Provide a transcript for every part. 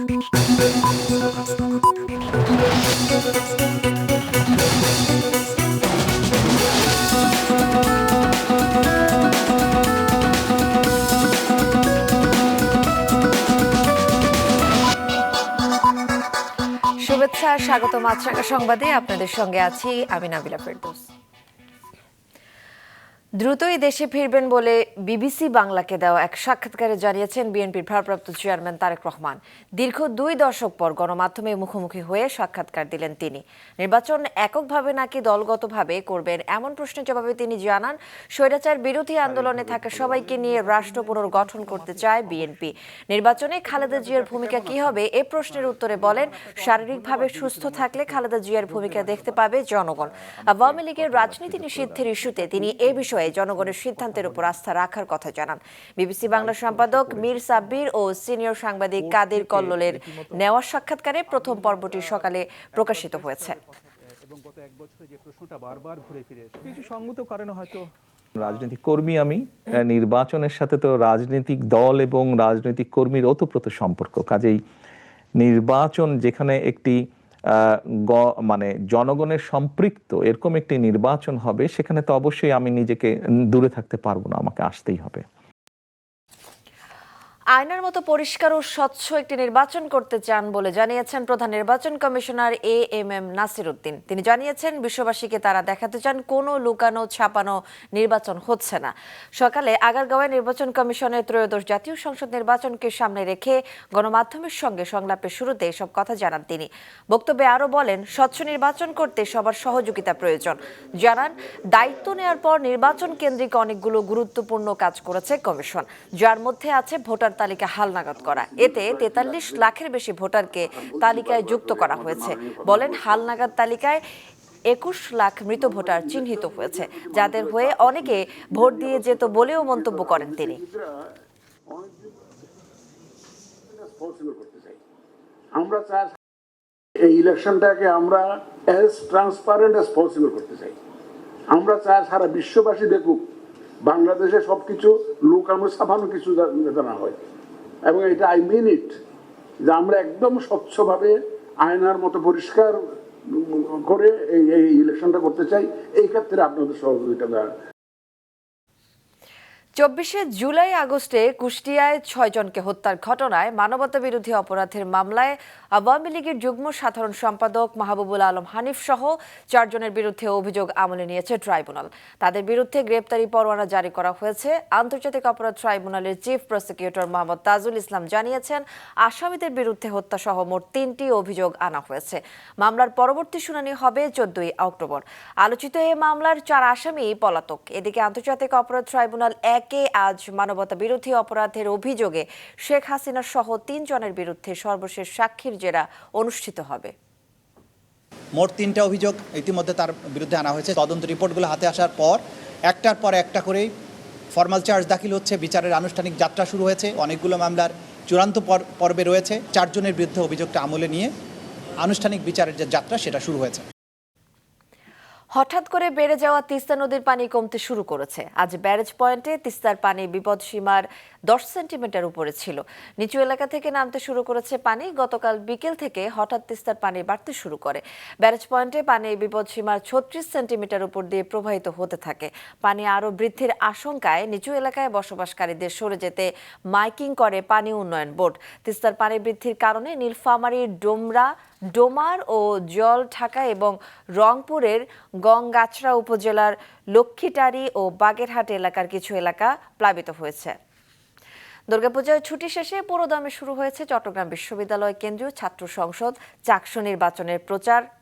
শুভেচ্ছা, স্বাগত মাছরাঙা সংবাদে। আপনাদের সঙ্গে আছি আমি নাবিলা ফেরদৌস। দ্রুতই দেশে ফিরবেন বলে বিবিসি বাংলাকে দেওয়া এক সাক্ষাৎকারে জানিয়েছেন বিএনপির ভারপ্রাপ্ত চেয়ারম্যান তারেক রহমান। দীর্ঘ 2 দশক পর গণমাধ্যমে মুখোমুখি হয়ে সাক্ষাৎকার দিলেন তিনি। নির্বাচন এককভাবে নাকি দলগতভাবে করবেন এমন প্রশ্নের জবাবে তিনি জানান, স্বৈরাচার বিরোধী আন্দোলনে থাকা সবাইকে নিয়ে রাষ্ট্র পুনর্গঠন করতে চায় বিএনপি। নির্বাচনে খালেদা জিয়ার ভূমিকা কি হবে এ প্রশ্নের উত্তরে বলেন, শারীরিকভাবে সুস্থ থাকলে খালেদা জিয়ার ভূমিকা দেখতে পাবে জনগণ। আওয়ামী লীগের রাজনীতি নিষিদ্ধের ইস্যুতে তিনি এ বিষয়ে জনগণের সিদ্ধান্তের উপর আস্থা রাখার কথা জানান। বিবিসি বাংলা সম্পাদক মীর সাব্বির ও সিনিয়র সাংবাদিক কাদের কল্লোলের নেওয়া সাক্ষাৎকারে প্রথম পর্বটি সকালে প্রকাশিত হয়েছে। এবং গত এক বছরে যে প্রশ্নটা বারবার ঘুরে ফিরে কিছু সঙ্গত কারণে হয়তো রাজনৈতিক কর্মী আমি, নির্বাচনের সাথে তো রাজনৈতিক দল এবং রাজনৈতিক কর্মীর ওতপ্রোত সম্পর্ক। কাজেই নির্বাচন যেখানে একটি মানে জনগণের সম্পৃক্ত এরকম একটি নির্বাচন হবে, সেখানে তো অবশ্যই আমি নিজেকে দূরে থাকতে পারবো না, আমাকে আসতেই হবে। আয়নার মতো পরিষ্কার ও স্বচ্ছ একটি নির্বাচন করতে চান বলে জানিয়েছেন প্রধান নির্বাচন কমিশনার এএমএম নাসির উদ্দিন। তিনি জানিয়েছেন, বিশ্ববাসীকে তারা দেখাতে চান কোনো লুকানো ছাপানো নির্বাচন হচ্ছে না। সকালে আগারগাঁওয়ে নির্বাচন কমিশনের ত্রয়োদশ জাতীয় সংসদ নির্বাচনকে সামনে রেখে গণমাধ্যমের সঙ্গে সংলাপের শুরুতে এসব কথা জানান তিনি। বক্তব্যে আরও বলেন, স্বচ্ছ নির্বাচন করতে সবার সহযোগিতা প্রয়োজন। জানান, দায়িত্ব নেওয়ার পর নির্বাচন কেন্দ্রিক অনেকগুলো গুরুত্বপূর্ণ কাজ করেছে কমিশন, যার মধ্যে আছে ভোটার তালিকা হালনাগাদ করা। এতে 43 লাখের বেশি ভোটারকে তালিকায় যুক্ত করা হয়েছে। বলেন, হালনাগাদ তালিকায় 21 লাখ মৃত ভোটার চিহ্নিত হয়েছে, যাদের হয়ে অনেকে ভোট দিয়ে যেত বলেও মন্তব্য করেন তিনি। আমরা চাই এই ইলেকশনটাকে আমরা অ্যাজ ট্রান্সপারেন্ট অ্যাজ পসিবল করতে চাই। আমরা চাই সারা বিশ্ববাসী দেখুক বাংলাদেশে সবকিছু লুকানো ছাপানো কিছু না হয়, এবং এটা আই মিন ইট, যে আমরা একদম স্বচ্ছভাবে আয়নার মতো পরিষ্কার করে এই ইলেকশনটা করতে চাই। এই ক্ষেত্রে আপনাদের সহযোগিতা দেওয়া। 24শে জুলাই আগস্টে কুষ্টিয়ায় 6 জনকে হত্যার ঘটনায় মানবতা বিরোধী অপরাধের মামলায় আওয়ামী লীগের যুগ্ম সাধারণ সম্পাদক মাহবুবুল আলম হানিফ সহ 4 জনের বিরুদ্ধে অভিযোগ আমলে নিয়েছে ট্রাইব্যুনাল। তাদের বিরুদ্ধে গ্রেপ্তারি পরোয়ানা জারি করা হয়েছে। আন্তর্জাতিক অপরাধ ট্রাইব্যুনালের চিফ প্রসিকিউটর মোহাম্মদ তাজুল ইসলাম জানিয়েছেন, আসামিদের বিরুদ্ধে হত্যা সহ মোট 3টি অভিযোগ আনা হয়েছে। মামলার পরবর্তী শুনানি হবে 14 অক্টোবর। আলোচিত এই মামলার 4 আসামি পলাতক। এদিকে আন্তর্জাতিক অপরাধ ট্রাইব্যুনাল আজ মানবতা বিরোধী অপরাধের অভিযোগে শেখ হাসিনা সহ 3 জনের বিরুদ্ধে সর্বশেষ সাক্ষীর জেরা অনুষ্ঠিত হবে। মোট 3টা অভিযোগ ইতিমধ্যে তার বিরুদ্ধে আনা হয়েছে। তদন্ত রিপোর্টগুলো হাতে আসার পর একটার পর একটা করেই ফরমাল চার্জ দাখিল হচ্ছে, বিচারের আনুষ্ঠানিক যাত্রা শুরু হয়েছে। অনেকগুলো মামলার চূড়ান্ত পর্বে রয়েছে। 4 জনের বিরুদ্ধে অভিযোগটা আমলে নিয়ে আনুষ্ঠানিক বিচারের যে যাত্রা সেটা শুরু হয়েছে। হঠাৎ করে বেড়ে যাওয়া তিস্তা নদীর পানি কমতে শুরু করেছে। আজ ব্যারেজ পয়েন্টে তিস্তার পানি বিপদসীমার 10 সেন্টিমিটার উপরে ছিল। নিচু এলাকা থেকে নামতে শুরু করেছে পানি। গতকাল বিকেল থেকে হঠাৎ তিস্তার পানি বাড়তে শুরু করে। ব্যারেজ পয়েন্টে পানি বিপদসীমার 36 সেন্টিমিটার উপর দিয়ে প্রবাহিত হতে থাকে। পানি আরও বৃদ্ধির আশঙ্কায় নিচু এলাকায় বসবাসকারীদের সরে যেতে মাইকিং করে পানি উন্নয়ন বোর্ড। তিস্তার পানি বৃদ্ধির কারণে নীলফামারী, ডোমার ও জলঢাকা এবং রংপুরের গংগাছড়া উপজেলার লক্ষ্মীটারি ও বাগেরহাট এলাকার কিছু এলাকা প্লাবিত হয়েছে। দুর্গাপূজার ছুটি শেষে পুরোদমে শুরু হয়েছে চট্টগ্রাম বিশ্ববিদ্যালয় কেন্দ্রীয় ছাত্র সংসদ চাকসু নির্বাচনের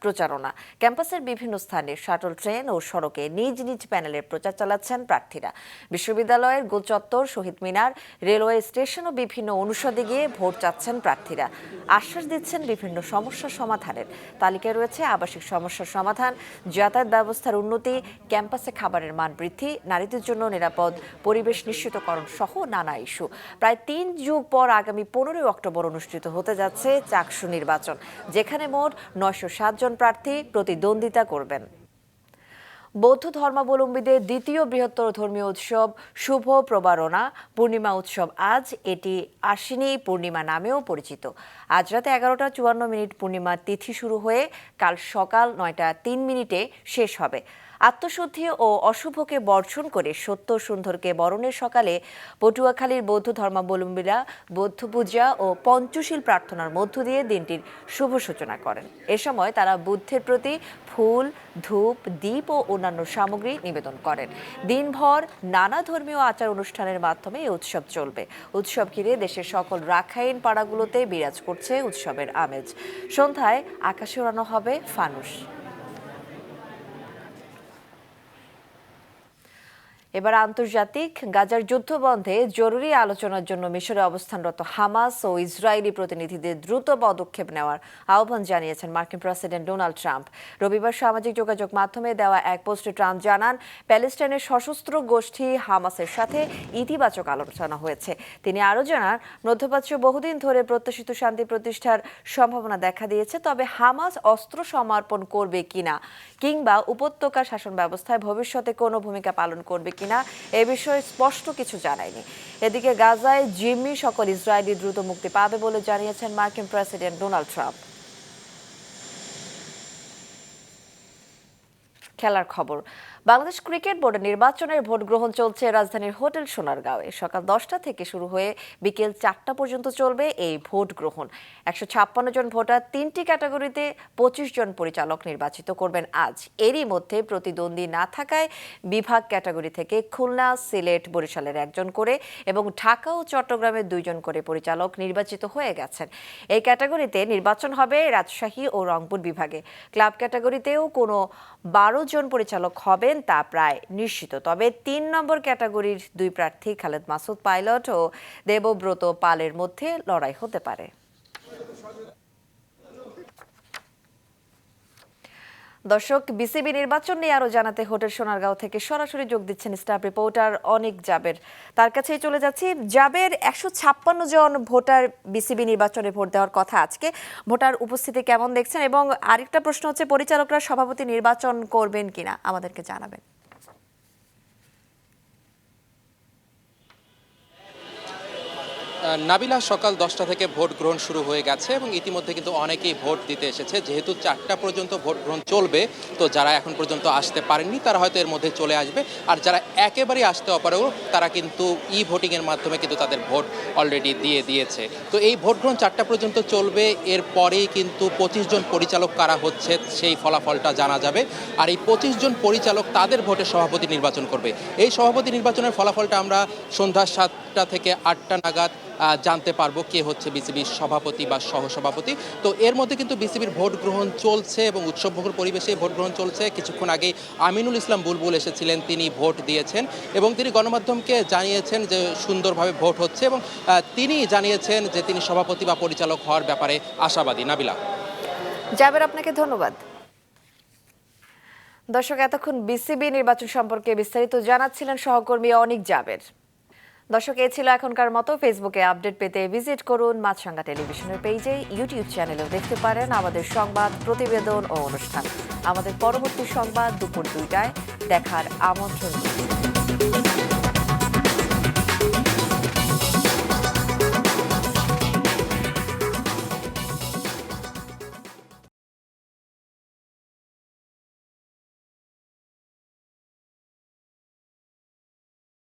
প্রচারণা। ক্যাম্পাসের বিভিন্ন স্থানে শাটল ট্রেন ও সড়কে নিজ নিজ প্যানেলের প্রচার চালাচ্ছেন প্রার্থীরা। বিশ্ববিদ্যালয়ের গোল চত্বর, শহীদ মিনার, রেলওয়ে স্টেশন ও বিভিন্ন অনুষদে গিয়ে ভোট চাচ্ছেন প্রার্থীরা। আশ্বাস দিচ্ছেন বিভিন্ন সমস্যা সমাধানের। তালিকায় রয়েছে আবাসিক সমস্যার সমাধান, যাতায়াত ব্যবস্থার উন্নতি, ক্যাম্পাসে খাবারের মান বৃদ্ধি, নারীদের জন্য নিরাপদ পরিবেশ নিশ্চিতকরণ সহ নানা ইস্যু। প্রায় 3 যুগ পর আগামী 15 অক্টোবর অনুষ্ঠিত হতে যাচ্ছে চাকসু নির্বাচন, যেখানে মোট 907 জন প্রার্থী প্রতিদ্বন্দ্বিতা করবেন। বৌদ্ধ ধর্মাবলম্বীদের দ্বিতীয় বৃহত্তর ধর্মীয় উৎসব শুভ প্রবারণা পূর্ণিমা উৎসব আজ। এটি আশ্বিনী পূর্ণিমা নামেও পরিচিত। আজ রাতে 11:54 পূর্ণিমার তিথি শুরু হয়ে কাল সকাল 9:03 শেষ হবে। আত্মশুদ্ধি ও অশুভকে বর্জন করে সত্য সুন্দরকে বরণের সকালে পটুয়াখালীর বৌদ্ধ ধর্মাবলম্বীরা বৌদ্ধ পূজা ও পঞ্চশীল প্রার্থনার মধ্য দিয়ে দিনটির শুভ সূচনা করেন। এ সময় তারা বুদ্ধের প্রতি ফুল, ধূপ, দীপ ও অন্যান্য সামগ্রী নিবেদন করেন। দিনভর নানা ধর্মীয় আচার অনুষ্ঠানের মাধ্যমে এই উৎসব চলবে। উৎসব ঘিরে দেশের সকল রাখাইন পাড়াগুলোতে বিরাজ করছে উৎসবের আমেজ। সন্ধ্যায় আকাশে ওড়ানো হবে ফানুস। এবার আন্তর্জাতিক। গাজার যুদ্ধ বন্ধে জরুরি আলোচনার জন্য মিশরে অবস্থানরত হামাস ও ইসরায়েলি প্রতিনিধিদের দ্রুত পদক্ষেপ নেওয়ার আহ্বান জানিয়েছেন মার্কিন প্রেসিডেন্ট ডোনাল্ড ট্রাম্প। রবিবার সামাজিক যোগাযোগ মাধ্যমে দেওয়া এক পোস্টে ট্রাম্প জানান, প্যালেস্টাইনের সশস্ত্র গোষ্ঠী হামাসের সাথে ইতিবাচক আলোচনা হয়েছে। তিনি আরও জানান, মধ্যপ্রাচ্য বহুদিন ধরে প্রত্যাশিত শান্তি প্রতিষ্ঠার সম্ভাবনা দেখা দিয়েছে, তবে হামাস অস্ত্র সমর্পণ করবে কিনা কিংবা উপত্যকার শাসন ব্যবস্থায় ভবিষ্যতে কোনো ভূমিকা পালন করবে কিনা এ বিষয়ে স্পষ্ট কিছু জানায়নি। এদিকে গাজায় জিম্মি সকল ইসরায়েলি দ্রুত মুক্তি পাবে বলে জানিয়েছেন মার্কিন প্রেসিডেন্ট ডোনাল্ড ট্রাম্প। খেলার খবর। বাংলাদেশ ক্রিকেট বোর্ডের নির্বাচনের ভোট গ্রহণ চলছে রাজধানীর হোটেল সোনারগাঁওয়ে। সকাল 10টা থেকে শুরু হয়ে বিকেল 4টা পর্যন্ত চলবে এই ভোট গ্রহণ। 156 জন ভোটার 3টি ক্যাটাগরিতে 25 জন পরিচালক নির্বাচিত করবেন আজ। এরই মধ্যে প্রতিদ্বন্দ্বী না থাকায় বিভাগ ক্যাটাগরি থেকে খুলনা, সিলেট, বরিশালের 1 জন করে এবং ঢাকা ও চট্টগ্রামের 2 জন করে পরিচালক নির্বাচিত হয়ে গেছেন। এই ক্যাটাগরিতে নির্বাচন হবে রাজশাহী ও রংপুর বিভাগে। ক্লাব ক্যাটাগরিতেও কোনো 12 জন পরিচালক হবেন তা প্রায় নিশ্চিত। তবে 3 নম্বর ক্যাটাগরির 2 প্রার্থী খালেদ মাসুদ পাইলট ও দেবব্রত পালের মধ্যে লড়াই হতে পারে। দর্শক, বিসিবি নির্বাচন নিয়ে আরো জানাতে হোটেল সোনারগাঁও থেকে সরাসরি যোগ দিচ্ছেন স্টাফ রিপোর্টার অনিক জাবের। তার কাছেই চলে যাচ্ছি। জাবের, 156 জন ভোটার বিসিবি নির্বাচনে ভোট দেওয়ার কথা আজকে। ভোটার উপস্থিতি কেমন দেখছেন? এবং আরেকটা প্রশ্ন হচ্ছে, পরিচালকরা সভাপতি নির্বাচন করবেন কিনা আমাদেরকে জানাবেন। নাবিলা, সকাল 10টা থেকে ভোট গ্রহণ শুরু হয়ে গেছে এবং ইতিমধ্যে কিন্তু অনেকেই ভোট দিতে এসেছে। যেহেতু 4টা পর্যন্ত ভোট গ্রহণ চলবে, তো যারা এখন পর্যন্ত আসতে পারেননি তারা হয়তো এর মধ্যে চলে আসবে। আর যারা একেবারেই আসতে অপারগ তারা কিন্তু ভোটিংয়ের মাধ্যমে কিন্তু তাদের ভোট অলরেডি দিয়ে দিয়েছে। তো এই ভোট গ্রহণ 4টা পর্যন্ত চলবে। এরপরেই কিন্তু 25 জন পরিচালক কারা হচ্ছে সেই ফলাফলটা জানা যাবে। আর এই 25 জন পরিচালক তাদের ভোটের সভাপতি নির্বাচন করবে। এই সভাপতি নির্বাচনের ফলাফলটা আমরা সন্ধ্যা 7টা থেকে 8টা নাগাদ জানতে পারবো কে হচ্ছে বিসিবির সভাপতি বা সহসভাপতি। তো এর মধ্যে কিন্তু বিসিবির ভোট গ্রহণ চলছে এবং উৎসবমুখর পরিবেশে ভোট গ্রহণ চলছে। কিছুক্ষণ আগে আমিনুল ইসলাম বুলবুল এসেছিলেন, তিনি ভোট দিয়েছেন এবং তিনি গণমাধ্যমকে জানিয়েছেন যে সুন্দরভাবে ভোট হচ্ছে এবং তিনি জানিয়েছেন যে তিনি সভাপতি বা পরিচালক হওয়ার ব্যাপারে আশাবাদী। নাবিলা। জাবের, আপনাকে ধন্যবাদ। দর্শক, এতক্ষণ বিসিবি নির্বাচন সম্পর্কে বিস্তারিত জানাচ্ছিলেন সহকর্মী অনিক জাবের। দর্শক, এ ছিল এখনকার মতো। ফেসবুকে আপডেট পেতে ভিজিট করুন মাছরাঙা টেলিভিশনের পেজে। ইউটিউব চ্যানেলেও দেখতে পারেন আমাদের সংবাদ, প্রতিবেদন ও অনুষ্ঠান। আমাদের পরবর্তী সংবাদ দুপুর 2টায় দেখার আমন্ত্রণ।